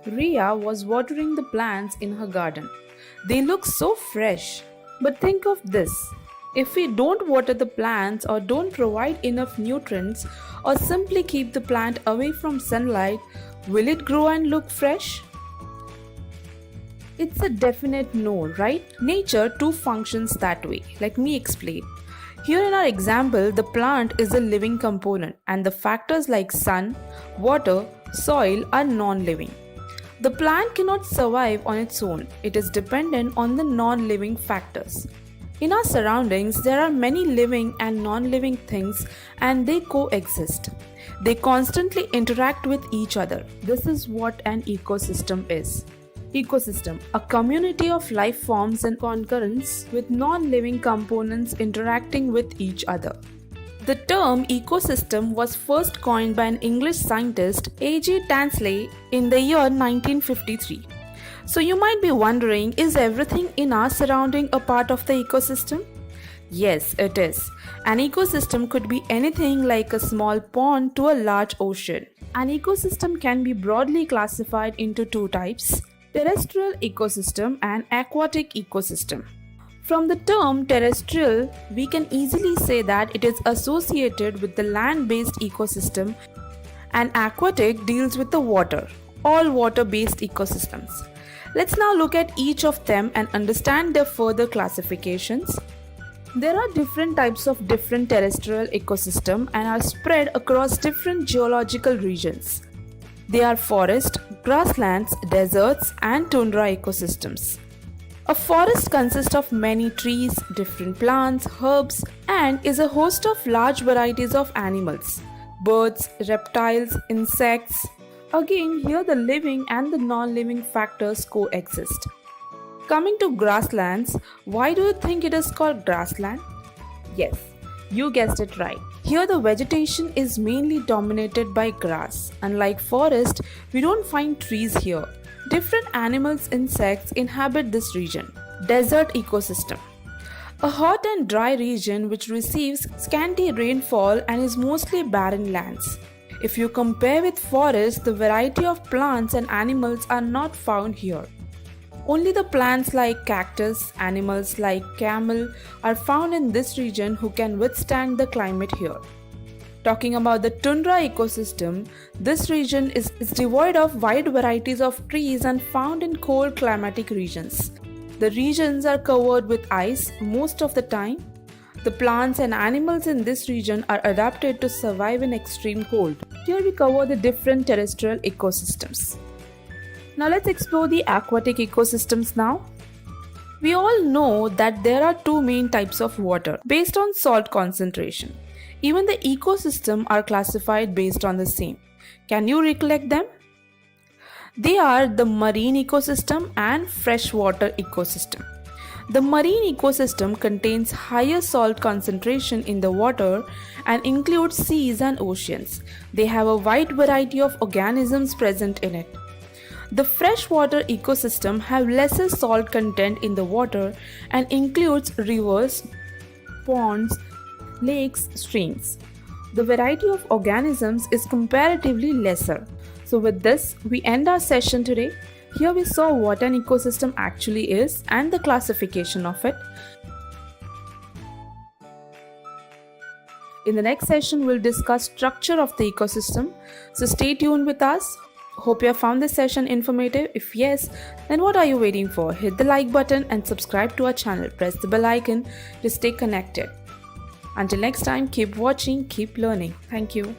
Ria was watering the plants in her garden. They look so fresh. But think of this: if we don't water the plants or don't provide enough nutrients or simply keep the plant away from sunlight, will it grow and look fresh? It's a definite no, right? Nature too functions that way. Let me explain. Here in our example, the plant is a living component and the factors like sun, water, soil are non-living. The plant cannot survive on its own. It is dependent on the non-living factors. In our surroundings, there are many living and non-living things and they coexist. They constantly interact with each other. This is what an ecosystem is. Ecosystem, a community of life forms in concurrence with non-living components interacting with each other. The term ecosystem was first coined by an English scientist, A.J. Tansley, in the year 1953. So you might be wondering, is everything in our surrounding a part of the ecosystem? Yes, it is. An ecosystem could be anything like a small pond to a large ocean. An ecosystem can be broadly classified into two types: terrestrial ecosystem and aquatic ecosystem. From the term terrestrial, we can easily say that it is associated with the land-based ecosystem, and aquatic deals with the water, all water-based ecosystems. Let's now look at each of them and understand their further classifications. There are different types of different terrestrial ecosystem and are spread across different geological regions. They are forest, grasslands, deserts, and tundra ecosystems. A forest consists of many trees, different plants, herbs, and is a host of large varieties of animals, birds, reptiles, insects. Again, here the living and the non-living factors coexist. Coming to grasslands, why do you think it is called grassland? Yes, you guessed it right. Here the vegetation is mainly dominated by grass. Unlike forest, we don't find trees here. Different animals, insects inhabit this region. Desert ecosystem. A hot and dry region which receives scanty rainfall and is mostly barren lands. If you compare with forest, the variety of plants and animals are not found here. Only the plants like cactus, animals like camel are found in this region who can withstand the climate here. Talking about the tundra ecosystem, this region is devoid of wide varieties of trees and found in cold climatic regions. The regions are covered with ice most of the time. The plants and animals in this region are adapted to survive in extreme cold. Here we cover the different terrestrial ecosystems. Now let's explore the aquatic ecosystems now. We all know that there are two main types of water based on salt concentration. Even the ecosystem are classified based on the same. Can you recollect them? They are the marine ecosystem and freshwater ecosystem. The marine ecosystem contains higher salt concentration in the water and includes seas and oceans. They have a wide variety of organisms present in it. The freshwater ecosystem have lesser salt content in the water and includes rivers, ponds, lakes, streams. The variety of organisms is comparatively lesser. So with this, we end our session today. Here we saw what an ecosystem actually is and the classification of it. In the next session, we'll discuss structure of the ecosystem. So stay tuned with us. Hope you have found this session informative. If yes, then what are you waiting for? Hit the like button and subscribe to our channel. Press the bell icon to stay connected. Until next time, keep watching, keep learning. Thank you.